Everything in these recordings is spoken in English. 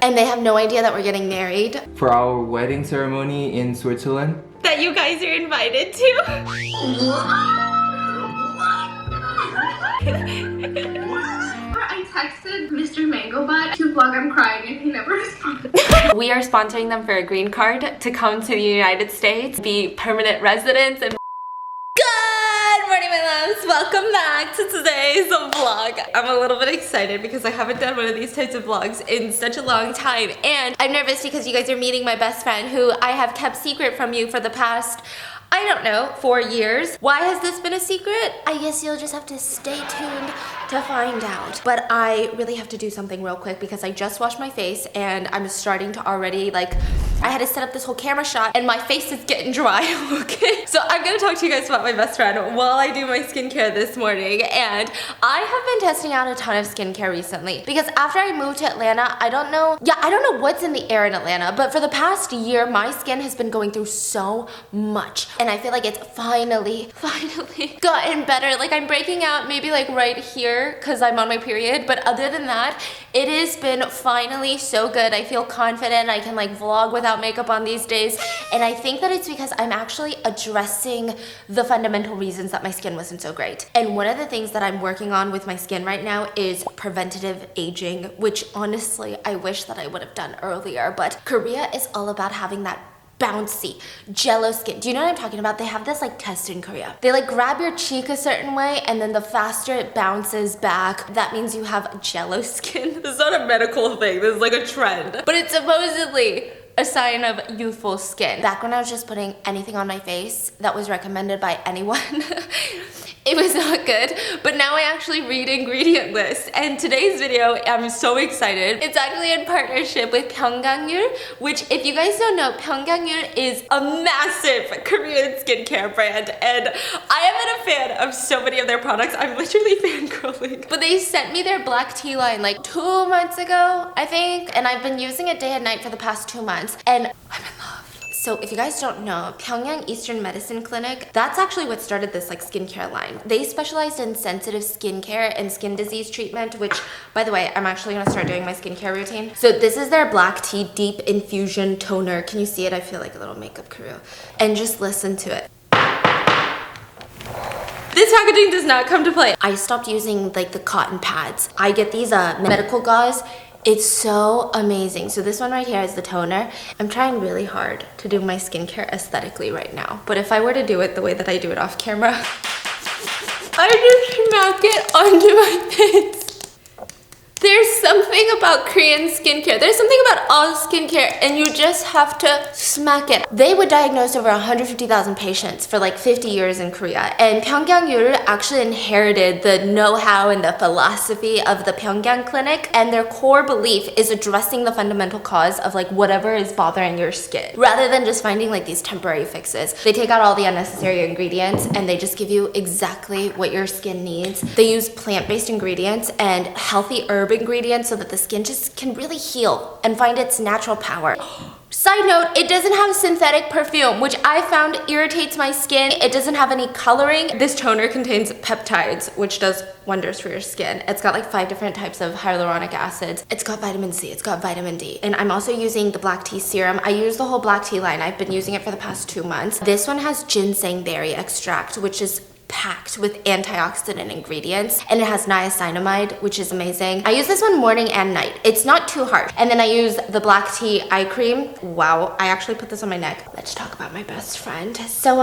And they have no idea that we're getting married. For our wedding ceremony in Switzerland. That you guys are invited to. I texted MissMangoButt to vlog I'm crying and he never responded. We are sponsoring them for a green card to come to the United States, be permanent residents, and good morning, my loves. Welcome back to today's vlog. I'm a little bit excited because I haven't done one of these types of vlogs in such a long time, and I'm nervous because you guys are meeting my best friend who I have kept secret from you for the past, I don't know, 4 years. Why has this been a secret? I guess you'll just have to stay tuned to find out. But I really have to do something real quick because I just washed my face and I'm starting to already, like, I had to set up this whole camera shot and my face is getting dry, okay? So I'm gonna talk to you guys about my best friend while I do my skincare this morning. And I have been testing out a ton of skincare recently because after I moved to Atlanta, I don't know what's in the air in Atlanta, but for the past year, my skin has been going through so much. And I feel like it's finally gotten better. Like I'm breaking out maybe like right here because I'm on my period. But other than that, it has been finally so good. I feel confident. I can like vlog without makeup on these days. And I think that it's because I'm actually addressing the fundamental reasons that my skin wasn't so great. And one of the things that I'm working on with my skin right now is preventative aging, which honestly, I wish that I would have done earlier. But Korea is all about having that bouncy jello skin. Do you know what I'm talking about? They have this like test in Korea. They like grab your cheek a certain way and then the faster it bounces back, that means you have jello skin. This is not a medical thing. This is like a trend. But it's supposedly a sign of youthful skin. Back when I was just putting anything on my face that was recommended by anyone, it was not good, but now I actually read ingredient lists. And today's video, I'm so excited. It's actually in partnership with Pyunkang, which if you guys don't know, Pyunkang is a massive Korean skincare brand. And I have been a fan of so many of their products. I'm literally fangirling. But they sent me their black tea line like 2 months ago, I think. And I've been using it day and night for the past 2 months. And I'm in love. So if you guys don't know, Pyongyang Eastern Medicine Clinic, that's actually what started this like skincare line. They specialized in sensitive skincare and skin disease treatment, which by the way, I'm actually gonna start doing my skincare routine. So this is their black tea deep infusion toner. Can you see it? I feel like a little makeup crew. And just listen to it. This packaging does not come to play. I stopped using like the cotton pads. I get these medical gauze. It's so amazing. So this one right here is the toner. I'm trying really hard to do my skincare aesthetically right now. But if I were to do it the way that I do it off camera, I just smack it onto my face. There's something about Korean skincare. There's something about all skincare and you just have to smack it. They would diagnose over 150,000 patients for like 50 years in Korea. And Pyongyang actually inherited the know-how and the philosophy of the Pyongyang clinic. And their core belief is addressing the fundamental cause of like whatever is bothering your skin. Rather than just finding like these temporary fixes. They take out all the unnecessary ingredients and they just give you exactly what your skin needs. They use plant-based ingredients and healthy herb ingredients so that the skin just can really heal and find its natural power. Side note, it doesn't have synthetic perfume, which I found irritates my skin. It doesn't have any coloring. This toner contains peptides, which does wonders for your skin. It's got like 5 different types of hyaluronic acids. It's got vitamin C, it's got vitamin D. And I'm also using the black tea serum. I use the whole black tea line. I've been using it for the past 2 months. This one has ginseng berry extract, which is packed with antioxidant ingredients, and it has niacinamide, which is amazing. I use this one morning and night. It's not too hard. And then I use the black tea eye cream. Wow, I actually put this on my neck. Let's talk about my best friend. So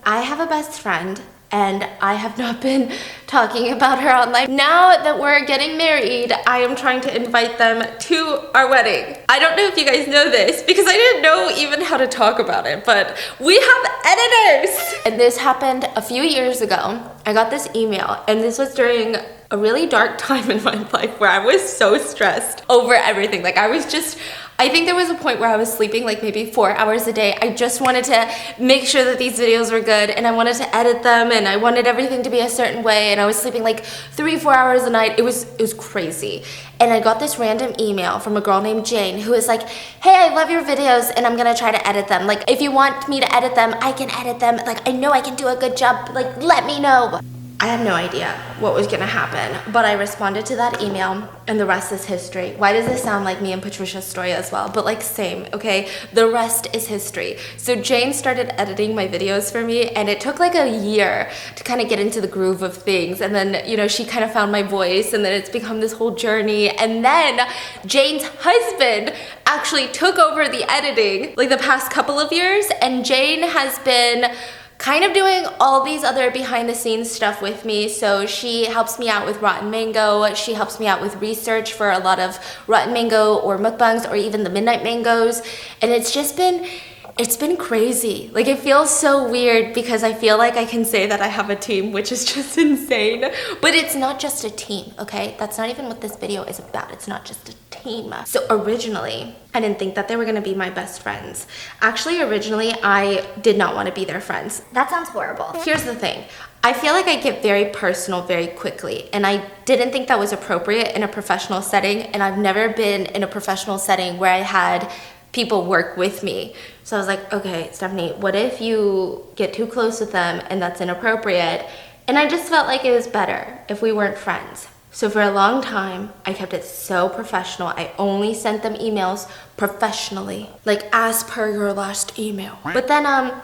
I have a best friend and I have not been talking about her online. Now that we're getting married, I am trying to invite them to our wedding. I don't know if you guys know this because I didn't know even how to talk about it, but we have editors. And this happened a few years ago. I got this email and this was during a really dark time in my life where I was so stressed over everything. Like I think there was a point where I was sleeping like maybe 4 hours a day. I just wanted to make sure that these videos were good and I wanted to edit them and I wanted everything to be a certain way and I was sleeping like 3-4 hours a night. It was crazy. And I got this random email from a girl named Jane who was like, hey, I love your videos and I'm gonna try to edit them. Like if you want me to edit them, I can edit them. Like I know I can do a good job. Like let me know. I had no idea what was gonna happen, but I responded to that email and the rest is history. Why does this sound like me and Patricia's story as well? But like same, okay? The rest is history. So Jane started editing my videos for me and it took like a year to kind of get into the groove of things. And then, you know, she kind of found my voice and then it's become this whole journey. And then Jane's husband actually took over the editing like the past couple of years, and Jane has been kind of doing all these other behind the scenes stuff with me. So she helps me out with Rotten Mango, she helps me out with research for a lot of Rotten Mango or mukbangs or even the Midnight Mangoes, and it's been crazy. Like, it feels so weird because I feel like I can say that I have a team, which is just insane. But it's not just a team, okay? That's not even what this video is about. It's not just a team. So originally, I didn't think that they were gonna be my best friends. Actually, originally, I did not want to be their friends. That sounds horrible. Here's the thing. I feel like I get very personal very quickly, and I didn't think that was appropriate in a professional setting, and I've never been in a professional setting where I had people work with me. So I was like, okay, Stephanie, what if you get too close with them and that's inappropriate? And I just felt like it was better if we weren't friends. So for a long time, I kept it so professional. I only sent them emails professionally, like as per your last email. But then a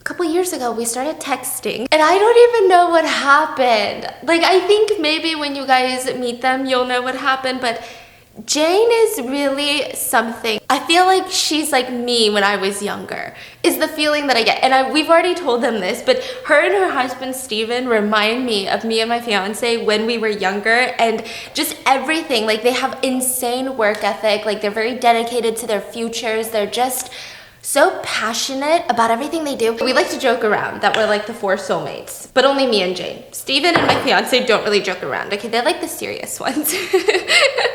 couple years ago, we started texting, and I don't even know what happened. Like, I think maybe when you guys meet them, you'll know what happened, but Jane is really something. I feel like she's like me when I was younger, is the feeling that I get. And we've already told them this, but her and her husband, Steven, remind me of me and my fiance when we were younger, and just everything. Like, they have insane work ethic. Like, they're very dedicated to their futures. They're just so passionate about everything they do. We like to joke around that we're like the 4 soulmates, but only me and Jane. Steven and my fiance don't really joke around, okay? They're like the serious ones.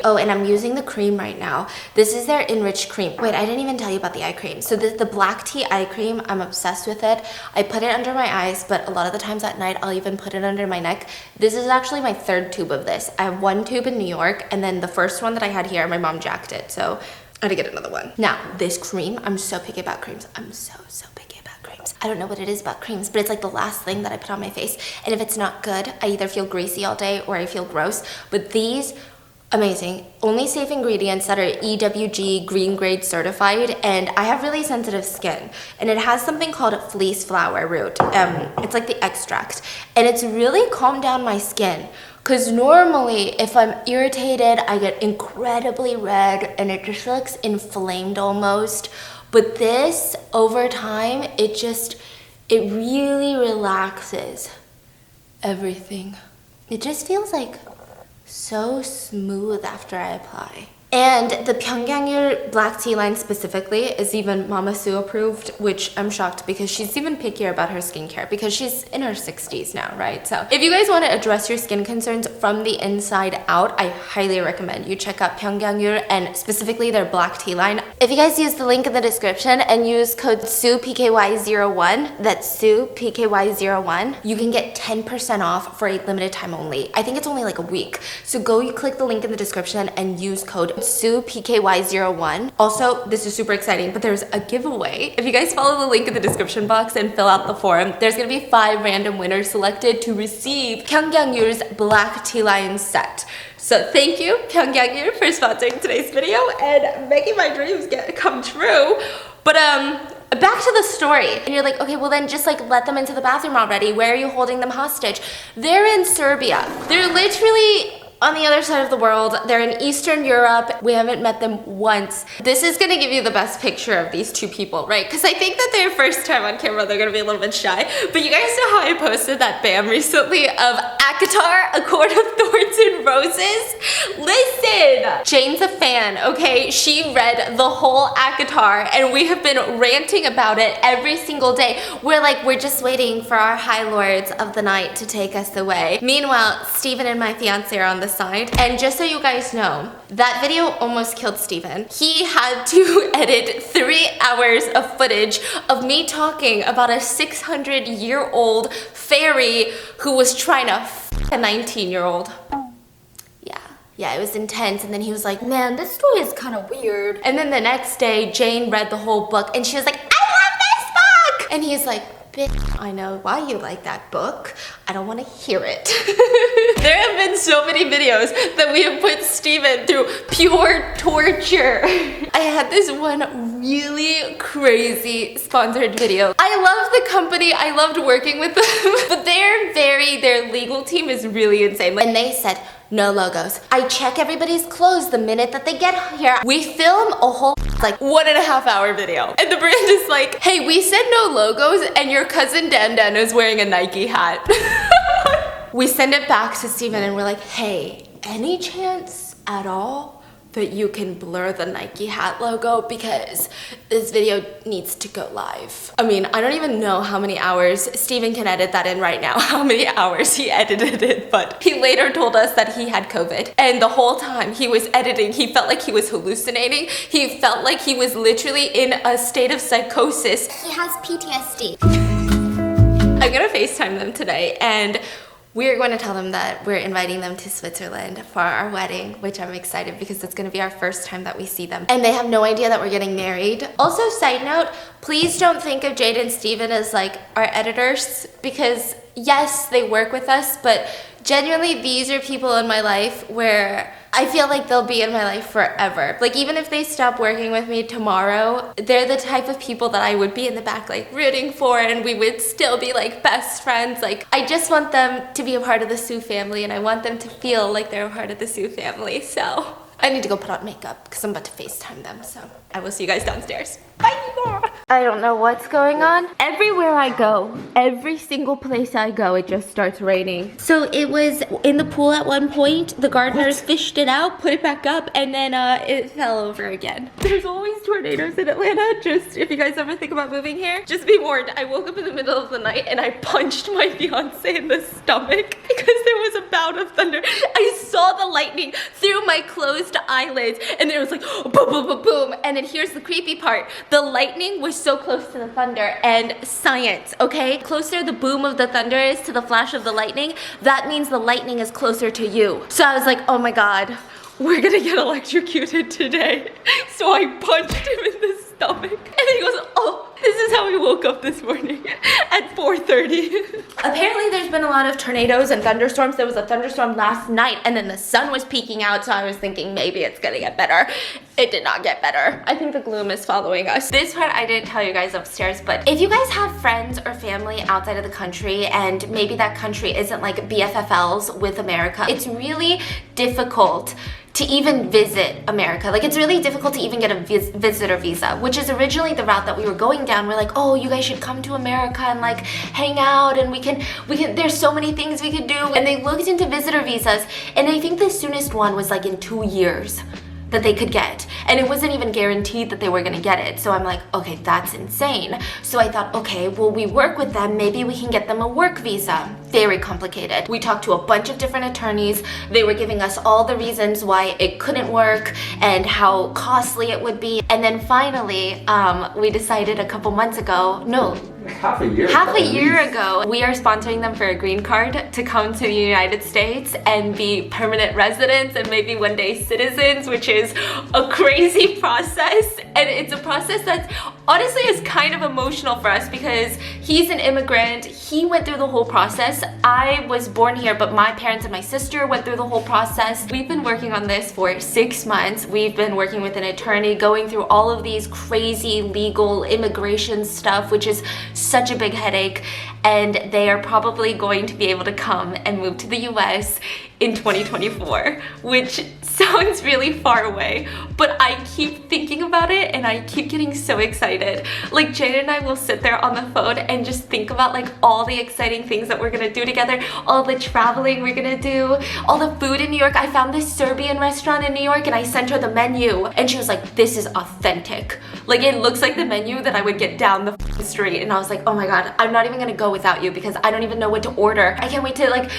Oh, and I'm using the cream right now. This is their Enriched cream. Wait, I didn't even tell you about the eye cream. So the black tea eye cream, I'm obsessed with it. I put it under my eyes, but a lot of the times at night, I'll even put it under my neck. This is actually my 3rd tube of this. I have 1 tube in New York, and then the first one that I had here, my mom jacked it, so I had to get another one. Now, this cream, I'm so picky about creams. I'm so picky about creams. I don't know what it is about creams, but it's like the last thing that I put on my face. And if it's not good, I either feel greasy all day or I feel gross. But these, amazing. Only safe ingredients that are EWG green grade certified. And I have really sensitive skin. And it has something called fleece flower root. It's like the extract. And it's really calmed down my skin. Because normally, if I'm irritated, I get incredibly red and it just looks inflamed almost. But this, over time, it really relaxes everything. It just feels like so smooth after I apply. And the Pyunkang black tea line specifically is even Mama Sue approved, which I'm shocked because she's even pickier about her skincare because she's in her 60s now, right? So if you guys want to address your skin concerns from the inside out, I highly recommend you check out Pyunkang and specifically their black tea line. If you guys use the link in the description and use code SUEPKY01, that's SUEPKY01, you can get 10% off for a limited time only. I think it's only like a week. So go, you click the link in the description and use code SUEPKY01. Also, this is super exciting, but there's a giveaway. If you guys follow the link in the description box and fill out the form, there's gonna be 5 random winners selected to receive Pyunkang's black tea line set. So thank you, Pyunkang, for sponsoring today's video and making my dreams come true. But back to the story. And you're like, okay, well then just like let them into the bathroom already. Where are you holding them hostage? They're in Serbia. They're literally on the other side of the world. They're in Eastern Europe. We haven't met them once. This is gonna give you the best picture of these 2 people, right? Because I think that their first time on camera, they're gonna be a little bit shy. But you guys know how I posted that BAM recently of Akatar, A Court of Thorns and Roses? Listen, Jane's a fan, okay? She read the whole Akatar and we have been ranting about it every single day. We're just waiting for our high lords of the night to take us away. Meanwhile, Steven and my fiance are on the side. And just so you guys know, that video almost killed Steven. He had to edit 3 hours of footage of me talking about a 600-year-old fairy who was trying to f a 19-year-old. Yeah, it was intense. And then he was like, man, this story is kind of weird. And then the next day, Jane read the whole book and she was like, I love this book! And he's like, bitch, I know why you like that book. I don't want to hear it. There have been so many videos that we have put Steven through pure torture. I had this one really crazy sponsored video. I love the company. I loved working with them, but their legal team is really insane. And they said, no logos. I check everybody's clothes the minute that they get here. We film a whole like 1.5 hour video. And the brand is like, hey, we said no logos and your cousin Dan Dan is wearing a Nike hat. We send it back to Steven and we're like, hey, any chance at all that you can blur the Nike hat logo because this video needs to go live? I mean, I don't even know how many hours Steven can edit that in right now, how many hours he edited it, but he later told us that he had COVID. And the whole time he was editing, he felt like he was hallucinating. He felt like he was literally in a state of psychosis. He has PTSD. I'm gonna FaceTime them today and we're going to tell them that we're inviting them to Switzerland for our wedding, which I'm excited because it's going to be our first time that we see them. And they have no idea that we're getting married. Also, side note, please don't think of Jade and Steven as like our editors because yes, they work with us, but genuinely these are people in my life where I feel like they'll be in my life forever. Like even if they stop working with me tomorrow, they're the type of people that I would be in the back like rooting for and we would still be like best friends. Like I just want them to be a part of the Sue family and I want them to feel like they're a part of the Sue family. So I need to go put on makeup because I'm about to FaceTime them. So I will see you guys downstairs. Bye. I don't know what's going on. Everywhere I go, every single place I go, it just starts raining. So it was in the pool at one point. The gardeners fished it out, put it back up, and then it fell over again. There's always tornadoes in Atlanta. Just if you guys ever think about moving here, just be warned. I woke up in the middle of the night and I punched my fiance in the stomach because there was a bout of thunder. I saw the lightning through my closed eyelids and then it was like boom, boom, boom, boom. And then here's the creepy part. The lightning was so close to the thunder, and science, okay? Closer the boom of the thunder is to the flash of the lightning, that means the lightning is closer to you. So I was like, oh my God, we're gonna get electrocuted today. So I punched him in the stomach and he goes, oh, this is how we woke up this morning at 4:30. Apparently there's been a lot of tornadoes and thunderstorms. There was a thunderstorm last night and then the sun was peeking out, so I was thinking maybe it's gonna get better. It did not get better. I think the gloom is following us. This part I didn't tell you guys upstairs, but if you guys have friends or family outside of the country and maybe that country isn't like BFFLs with America, it's really difficult to even visit America. Like it's really difficult to even get a visitor visa, which is originally the route that we were going down. We're like, oh, you guys should come to America and like hang out and we can, there's so many things we could do. And they looked into visitor visas and I think the soonest one was like in 2 years that they could get. And it wasn't even guaranteed that they were gonna get it. So I'm like, okay, that's insane. So I thought, okay, well, we work with them, maybe we can get them a work visa. Very complicated. We talked to a bunch of different attorneys. They were giving us all the reasons why it couldn't work and how costly it would be. And then finally, we decided a couple months ago, no, Half a year ago, we are sponsoring them for a green card to come to the United States and be permanent residents and maybe one day citizens, which is a crazy process. And it's a process that's honestly is kind of emotional for us because he's an immigrant. He went through the whole process. I was born here, but my parents and my sister went through the whole process. We've been working on this for 6 months. We've been working with an attorney, going through all of these crazy legal immigration stuff, which is such a big headache. And they are probably going to be able to come and move to the US in 2024, which sounds really far away, but I keep thinking about it and I keep getting so excited. Like Jade and I will sit there on the phone and just think about like all the exciting things that we're gonna do together, all the traveling we're gonna do, all the food in New York. I found this Serbian restaurant in New York and I sent her the menu and she was like, this is authentic. Like it looks like the menu that I would get down the street. And I was like, oh my God, I'm not even gonna go without you because I don't even know what to order. I can't wait to like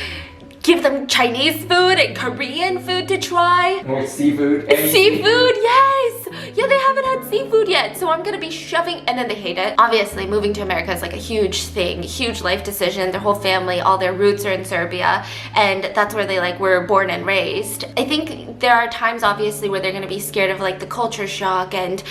give them Chinese food and Korean food to try. More seafood. Seafood, yes! Yeah, they haven't had seafood yet, so I'm gonna be shoving, and then they hate it. Obviously, moving to America is like a huge thing, huge life decision. Their whole family, all their roots are in Serbia, and that's where they like were born and raised. I think there are times, obviously, where they're gonna be scared of like the culture shock and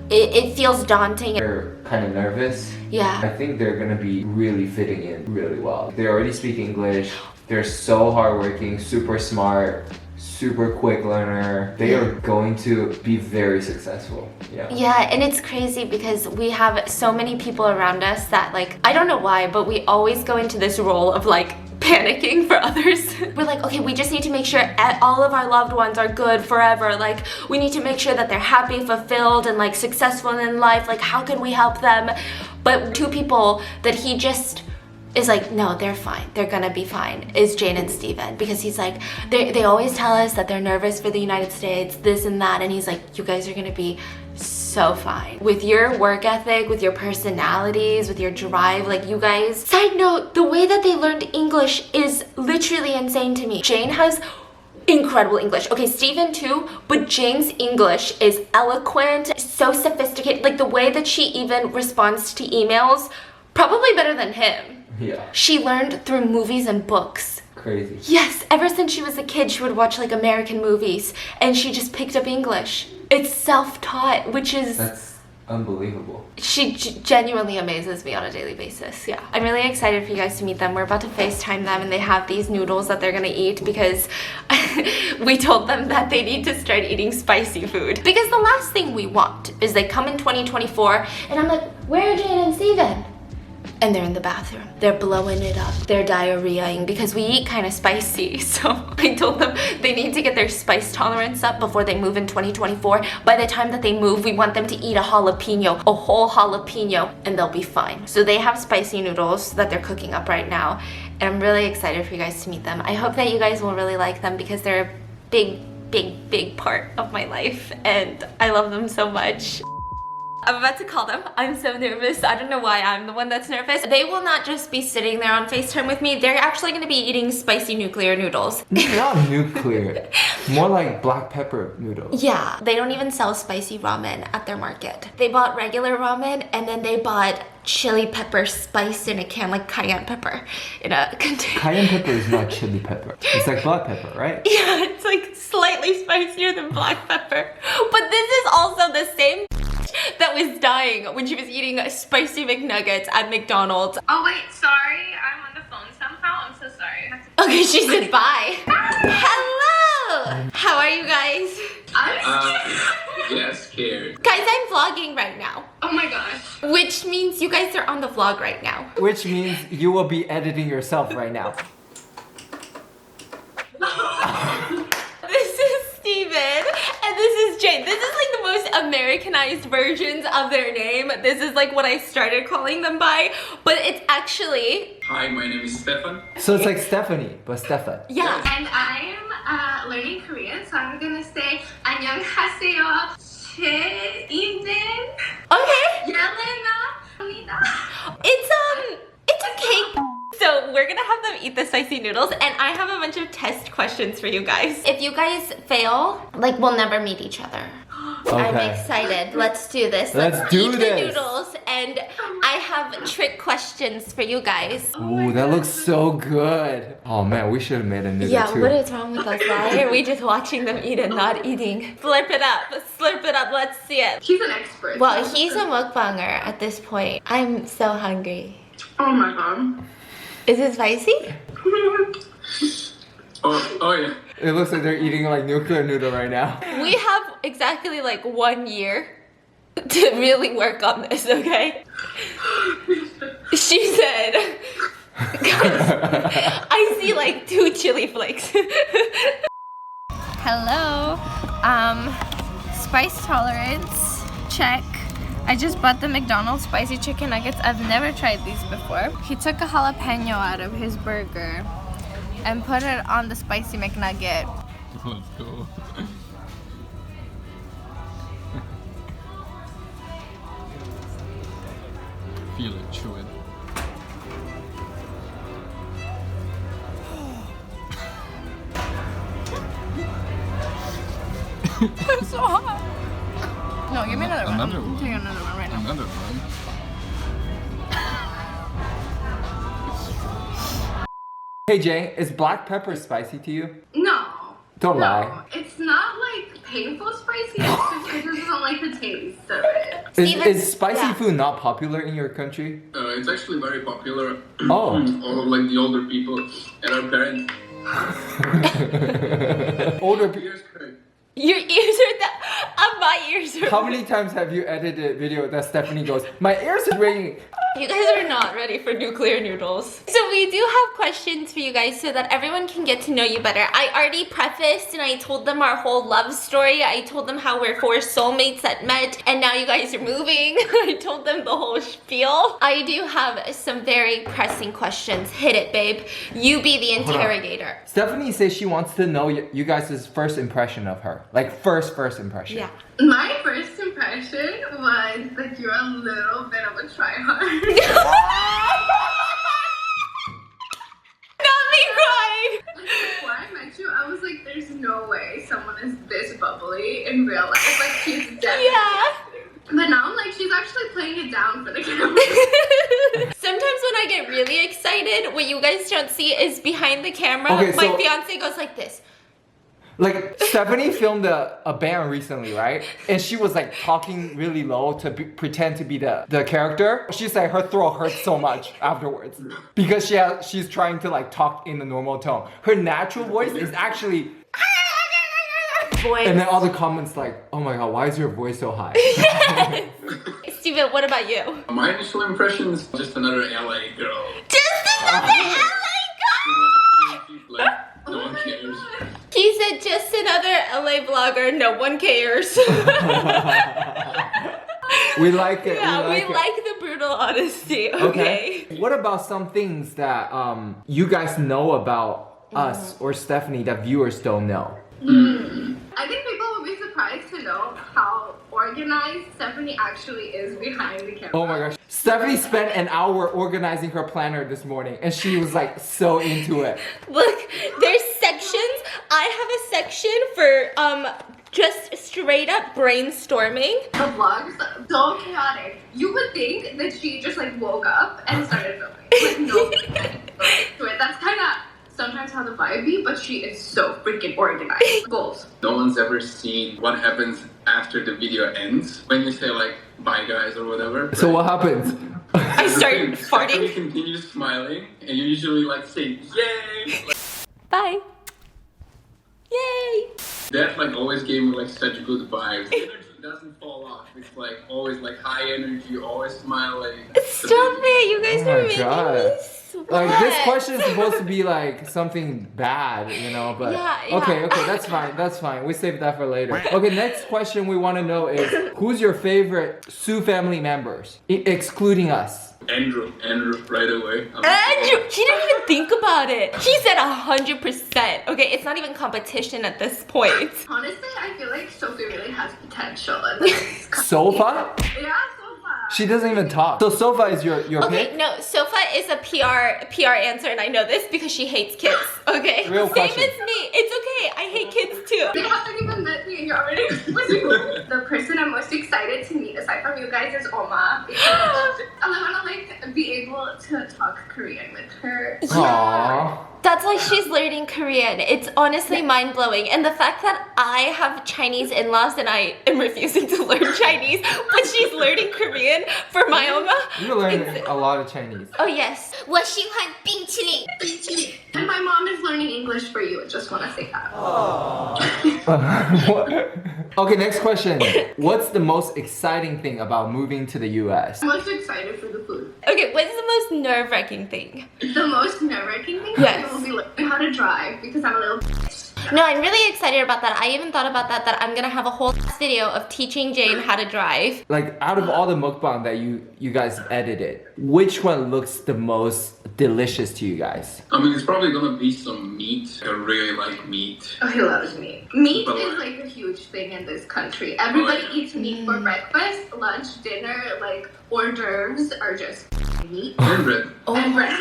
it feels daunting. They're kind of nervous. Yeah. I think they're gonna be really fitting in really well. They already speak English. They're so hardworking, super smart, super quick learner. They are going to be very successful. Yeah, and it's crazy because we have so many people around us that like, I don't know why, but we always go into this role of like panicking for others. We're like, okay, we just need to make sure all of our loved ones are good forever. Like, we need to make sure that they're happy, fulfilled, and like successful in life. Like, how can we help them? But two people that he just is like, no, they're fine. They're gonna be fine, is Jane and Steven. Because he's like, they always tell us that they're nervous for the United States, this and that. And he's like, you guys are gonna be so fine. With your work ethic, with your personalities, with your drive, like you guys. Side note, the way that they learned English is literally insane to me. Jane has incredible English. Okay, Steven too, but Jane's English is eloquent, so sophisticated. Like the way that she even responds to emails, probably better than him. Yeah. She learned through movies and books. Crazy. Yes, ever since she was a kid, she would watch like American movies and she just picked up English. It's self-taught, which is... That's unbelievable. She genuinely amazes me on a daily basis, yeah. I'm really excited for you guys to meet them. We're about to FaceTime them and they have these noodles that they're gonna eat because we told them that they need to start eating spicy food. Because the last thing we want is they come in 2024 and I'm like, where are Jane and Steven? And they're in the bathroom. They're blowing it up. They're diarrheaing because we eat kind of spicy. So I told them they need to get their spice tolerance up before they move in 2024. By the time that they move, we want them to eat a jalapeno, a whole jalapeno, and they'll be fine. So they have spicy noodles that they're cooking up right now. And I'm really excited for you guys to meet them. I hope that you guys will really like them because they're a big part of my life. And I love them so much. I'm about to call them. I'm so nervous. I don't know why I'm the one that's nervous. They will not just be sitting there on FaceTime with me. They're actually going to be eating spicy nuclear noodles. Not nuclear. More like black pepper noodles. Yeah. They don't even sell spicy ramen at their market. They bought regular ramen and then they bought chili pepper spiced in a can, like cayenne pepper in a container. Cayenne pepper is not chili pepper. It's like black pepper, right? Yeah, it's like slightly spicier than black pepper. But this is also the same that was dying when she was eating spicy McNuggets at McDonald's. Oh wait, sorry, I'm on the phone somehow. I'm so sorry. Okay, she said bye. Hello! How are you guys? I'm scared. Guys, I'm vlogging right now. Oh my gosh. Which means you guys are on the vlog right now. Which means you will be editing yourself right now. This is Steven and this is Jane. This is like the most Americanized versions of their name. This is like what I started calling them by, but it's actually... Hi, my name is Stefan. So it's like Stephanie, but Stefan. Yeah. And I am learning Korean, so I'm gonna say 안녕하세요, 최인진. Okay. Yelena. It's okay. So we're gonna have them eat the spicy noodles and I have a bunch of test questions for you guys. If you guys fail, like we'll never meet each other. Okay. I'm excited. Let's do this. Let's do eat this. the noodles and I have trick questions for you guys. Ooh, that looks so good. Oh man, we should have made a noodle Yeah, too. what is wrong with us? Why are we just watching them eat and not eating? Slurp it up. Slurp it up. Let's see it. He's an expert. Well, he's a mukbanger at this point. I'm so hungry. Oh my god. Is it spicy? Oh yeah. It looks like they're eating like nuclear noodle right now. We have exactly like 1 year to really work on this, okay? She said, guys, I see like 2 chili flakes. Hello. Spice tolerance, check. I just bought the McDonald's spicy chicken nuggets. I've never tried these before. He took a jalapeno out of his burger and put it on the spicy McNugget. Let's go. Feel it, chew it. It's so hot. No, give me another one. Another I'm one? taking another one right now. Another one. Hey Jay, is black pepper spicy to you? No. Don't No, lie. it's not like painful spicy. It's just I just don't like the taste of it. Is spicy food not popular in your country? It's actually very popular. Oh. All of like the older people and our parents. Older people. Ears hurt. Your ears are my ears are. How many times have you edited a video that Stephanie goes, my ears are ringing? You guys are not ready for nuclear noodles. So we do have questions for you guys so that everyone can get to know you better. I already prefaced and I told them our whole love story. I told them how we're 4 soulmates that met and now you guys are moving. I told them the whole spiel. I do have some very pressing questions. Hit it, babe. You be the interrogator. Stephanie says she wants to know you guys' first impression of her. Like first impression. Yeah. My first impression was that you're a little bit of a tryhard. Not me crying. Before I met you, I was like, there's no way someone is this bubbly in real life. Like, she's definitely. Yeah. But now I'm like, she's actually playing it down for the camera. Sometimes when I get really excited, what you guys don't see is behind the camera, Okay, my so- fiance goes like this. Like Stephanie filmed a band recently, right? And she was like talking really low to pretend to be the character. She said her throat hurts so much afterwards because she's trying to like talk in the normal tone. Her natural voice is actually. Boy. And then all the comments like, oh my god, why is your voice so high? Steven, what about you? My initial impression is just another LA girl. Just another LA girl! Like, no one cares. He said just another LA vlogger, no one cares. We like it. Yeah, we like the brutal honesty, okay? What about some things that you guys know about us or Stephanie that viewers don't know? I think people will be surprised to know how organized Stephanie actually is behind the camera. Oh my gosh. Stephanie spent an hour organizing her planner this morning and she was like so into it. Look, there's sections. I have a section for just straight up brainstorming. The vlogs, so chaotic. You would think that she just like woke up and started filming. Like no, that's kind of sometimes how the vibe be, but she is so freaking organized. Goals. No one's ever seen what happens after the video ends. When you say like, bye guys or whatever. So what happens? I start Stephanie farting. continues smiling and you usually like say, yay! Bye. Yay. That like always gave me like such good vibes. The energy doesn't fall off. It's like always like high energy, always smiling. Stop it. You guys Oh are my making God. me sweat. Like this question is supposed to be like something bad, you know, but Yeah. okay, that's fine. We save that for later. Okay, next question we want to know is who's your favorite Sue family members, excluding us? Andrew, right away. Andrew, he didn't even think about it. He said 100%. Okay, it's not even competition at this point. Honestly, I feel like Sophie really has potential in this company. Sofa? Yeah, Sofa. She doesn't even talk. So Sofa is your Okay, pick? no, Sofa is a PR answer, and I know this because she hates kids. Okay, Real same question. as me. It's okay. I hate kids too. They haven't even met me and you're already The person I'm most excited to meet aside from you guys is Oma. Because I want to like be able to talk Korean with her. Aww. That's why she's learning Korean. It's honestly mind-blowing. And the fact that I have Chinese in-laws and I am refusing to learn Chinese, but she's learning Korean for my Oma. You're learning a lot of Chinese. Oh yes. 我喜欢冰淇淋. And my mom is learning English for you. I just want to say that. Okay, next question. What's the most exciting thing about moving to the US? I'm most excited for the food. Okay, what's the most nerve-wracking thing? The most nerve-wracking thing Yes. will be learning how to drive because I'm a little bitch. No, I'm really excited about that. I even thought about that I'm gonna have a whole video of teaching Jane how to drive. Like out of all the mukbang that you guys edited, which one looks the most delicious to you guys? I mean, it's probably gonna be some meat. I really like meat. Oh, he loves meat. Meat is like a huge thing in this country. Everybody eats meat for breakfast, lunch, dinner, like hors d'oeuvres are just meat And bread. and bread.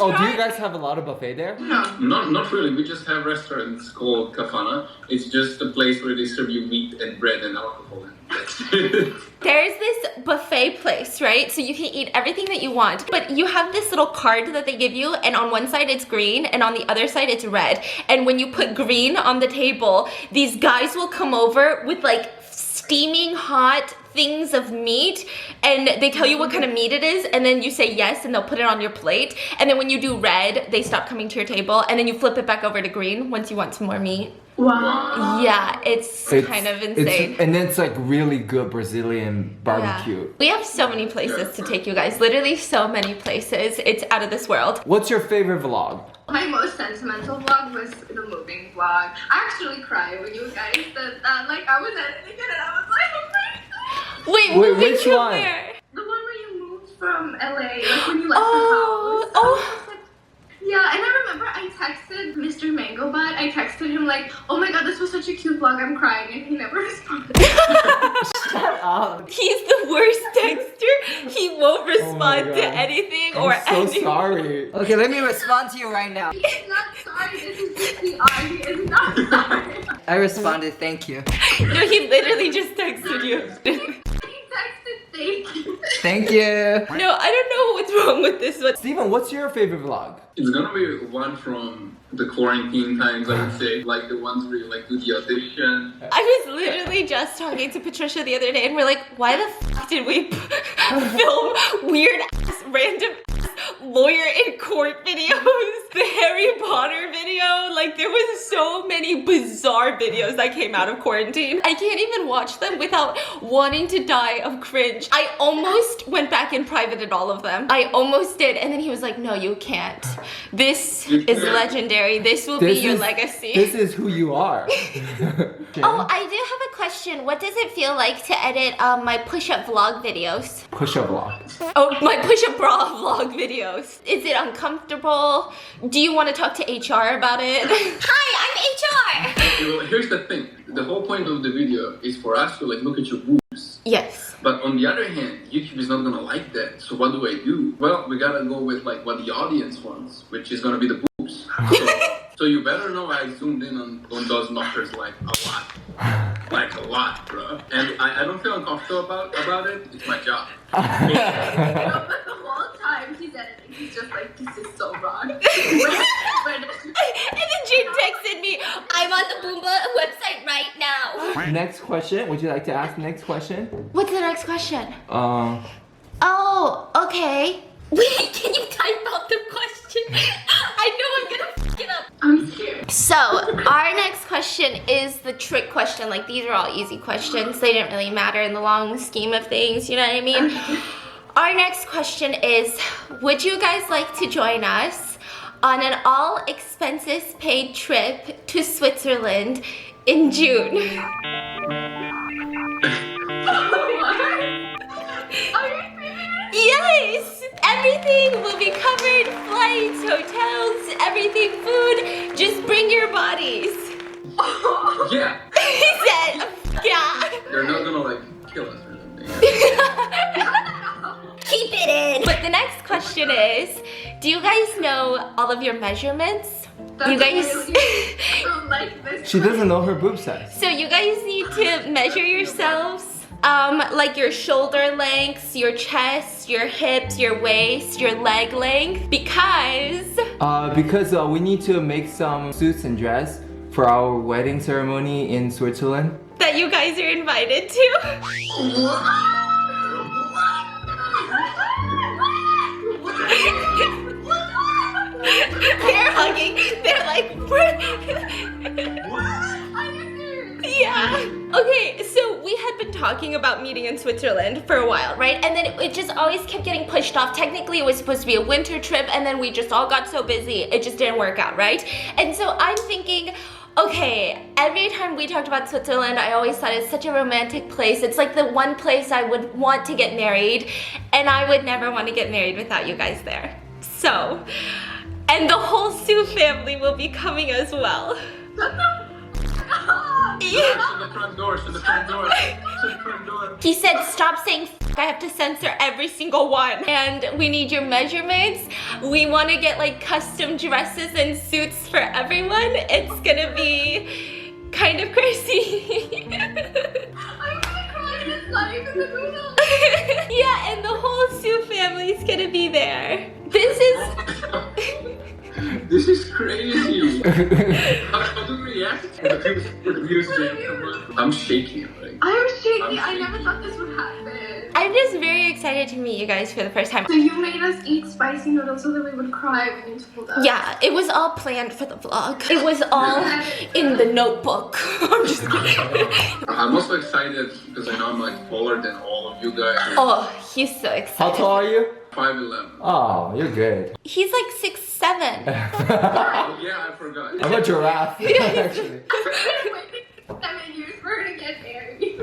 Oh, do you guys have a lot of buffet there? No. Not really. We just have restaurants called kafana. It's just a place where they serve you meat and bread and alcohol. That's it. There's this buffet place, right? So you can eat everything that you want, but you have this little card that they give you, and on one side it's green, and on the other side it's red. And when you put green on the table, these guys will come over with like steaming hot things of meat and they tell you what kind of meat it is and then you say yes and they'll put it on your plate. And then when you do red, they stop coming to your table and then you flip it back over to green once you want some more meat. Wow. Yeah, it's kind of insane. And then it's like really good Brazilian barbecue. Yeah. We have so many places to take you guys. Literally so many places. It's out of this world. What's your favorite vlog? My most sentimental vlog was the moving vlog. I actually cried when you guys did that. Like, I was editing it and I was like, oh my God. Wait, Wait, moving which to one? where? The one where you moved from LA, like when you left the house. Oh. Yeah, and I remember I texted MissMangoButt. I texted him like, oh my God, this was such a cute vlog, I'm crying, and he never responded. Shut up. He's the worst texter. He won't respond to God. anything I'm or so anything. sorry. Okay, let me respond to you right now. He is not sorry, this is just the eye, he is not sorry. I responded, thank you. No, he literally just texted you. He texted thank you. Thank you. No, I don't know what's wrong with this one. Steven, what's your favorite vlog? It's gonna be one from the quarantine times, I would say. Like the ones where you like do the audition. I was literally just talking to Patricia the other day and we're like, why the f did we film weird ass, random ass lawyer in court videos? The Harry Potter video, like there was so many bizarre videos that came out of quarantine. I can't even watch them without wanting to die of cringe. I almost went back and privated all of them. I almost did, and then he was like, no, you can't. This is legendary. This will be your legacy. This is who you are. Oh, I do have a question. What does it feel like to edit my push-up vlog videos? Push-up vlog. Oh, my push-up bra vlog videos. Is it uncomfortable? Do you want to talk to HR about it? Hi, I'm HR! Well, here's the thing. The whole point of the video is for us to like look at your boobs. Yes. But on the other hand, YouTube is not gonna like that. So what do I do? Well, we gotta go with like what the audience wants, which is gonna be the boobs. So you better know I zoomed in on those knockers like a lot. Like a lot, bro. And I don't feel uncomfortable about it. It's my job. No, but the whole time he's editing, he's just like, this is so wrong. And then Jane texted me, I'm on the Boomba website right now. Next question. Would you like to ask the next question? What's the next question? Uh, Oh, okay. Wait, can you type out the question? I know I'm gonna f it up. I'm scared. So, our next question is the trick question. Like, these are all easy questions. They didn't really matter in the long scheme of things, you know what I mean? Our next question is, would you guys like to join us on an all expenses paid trip to Switzerland in June? Are you serious? Yes! Everything will be covered, flights, hotels, everything, food. Just bring your bodies. Yeah. He said, yeah. They're not gonna like kill us or something. Keep it in. But the next question is, do you guys know all of your measurements? That's You guys... really, I don't like this. she doesn't know her boob size. So you guys need to measure yourselves. Like your shoulder lengths, your chest, your hips, your waist, your leg length, because We need to make some suits and dress for our wedding ceremony in Switzerland. that you guys are invited to. They're hugging. They're like, yeah. Okay, so we had been talking about meeting in Switzerland for a while, right? And then it just always kept getting pushed off. Technically, it was supposed to be a winter trip, and then we just all got so busy, it just didn't work out, right? And so I'm thinking, okay, every time we talked about Switzerland, I always thought it's such a romantic place. It's like the one place I would want to get married, and I would never want to get married without you guys there. So, and the whole Sue family will be coming as well. To the front door, to the front door, to the front door. He said, stop saying f***, I have to censor every single one. And we need your measurements. We want to get like custom dresses and suits for everyone. It's gonna be kind of crazy. I'm gonna cry, it's not even the noodles. Yeah, and the whole Sue family's gonna be there. This is... This is crazy. How do we react? The views, Jane, come on. I'm shaking. Like, I'm shaking. I never thought this would happen. I'm just very excited to meet you guys for the first time. So you made us eat spicy noodles so that we would cry when you told us. Yeah, it was all planned for the vlog. It was all in the notebook. I'm just kidding. I'm also excited because I know I'm like taller than all of you guys. Oh, he's so excited. How tall are you? 5'11". Oh, you're good. He's like 6'7". Oh yeah, I forgot. I'm a giraffe, actually. I've been waiting 7 years for her to get married.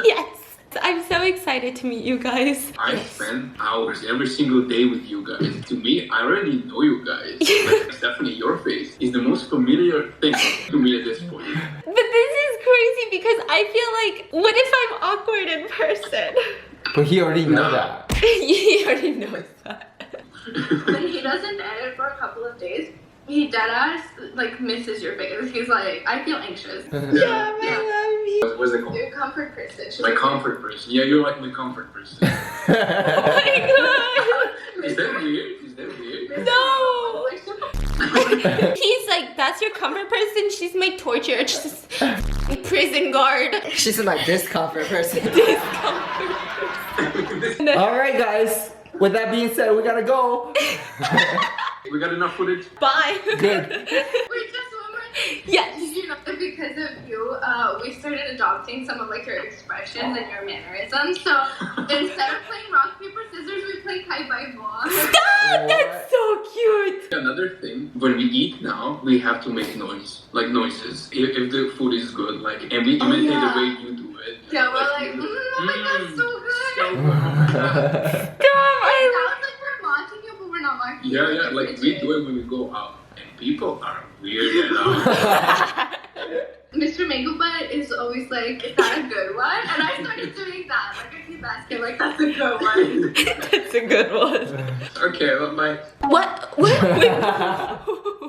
Yes. I'm so excited to meet you guys. I spend hours every single day with you guys. To me, I already know you guys. Like, Stephanie, your face is the most familiar thing to me at this point. But this is crazy because I feel like, what if I'm awkward in person? But he already knows Nah. that. He already knows that. When he doesn't edit for a couple of days, he deadass like misses your face. He's like, I feel anxious. Yeah, I love you. What's it called? Your comfort person. My comfort person. Yeah, you're like my comfort person. Oh my god. Is that weird? Is that weird? No. He's like, that's your comfort person? She's my torture. She's prison guard. She's my discomfort person. Alright, guys. With that being said, we gotta go. We got enough footage? Bye. Good. Wait, just one more thing. Yes. Did you know that because of you, we started adopting some of like your expressions and your mannerisms? So instead of playing rock, paper, scissors, we play kai bai boa. Stop! That's so cute. Another thing, when we eat now, we have to make noises. Like noises. If the food is good, like, and we imitate yeah. the way you do it. Yeah, we're like, oh my god, so good. So good. Oh my God. Stop! That was like we're mocking you, but we're not mocking you. Yeah, yeah, like we do it when we go out. And people are weird enough. Mr. MissMangoButt is always like, is that a good one? And I started doing that. Like I keep asking, like, that's a good one. That's a good one. Okay, well, bye. What? Wait.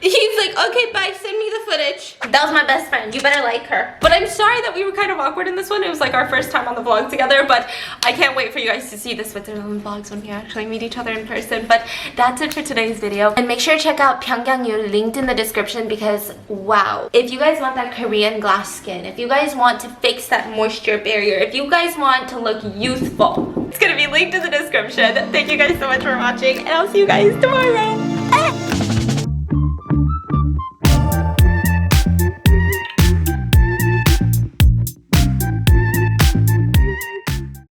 He's like, okay, bye, send me the footage. That was my best friend. You better like her. But I'm sorry that we were kind of awkward in this one. It was like our first time on the vlog together, but I can't wait for you guys to see the Switzerland vlogs when we actually meet each other in person. But that's it for today's video. And make sure to check out Pyunkang, linked in the description, because wow. If you guys want that Korean glass skin, if you guys want to fix that moisture barrier, if you guys want to look youthful, it's gonna be linked in the description. Thank you guys so much for watching, and I'll see you guys tomorrow.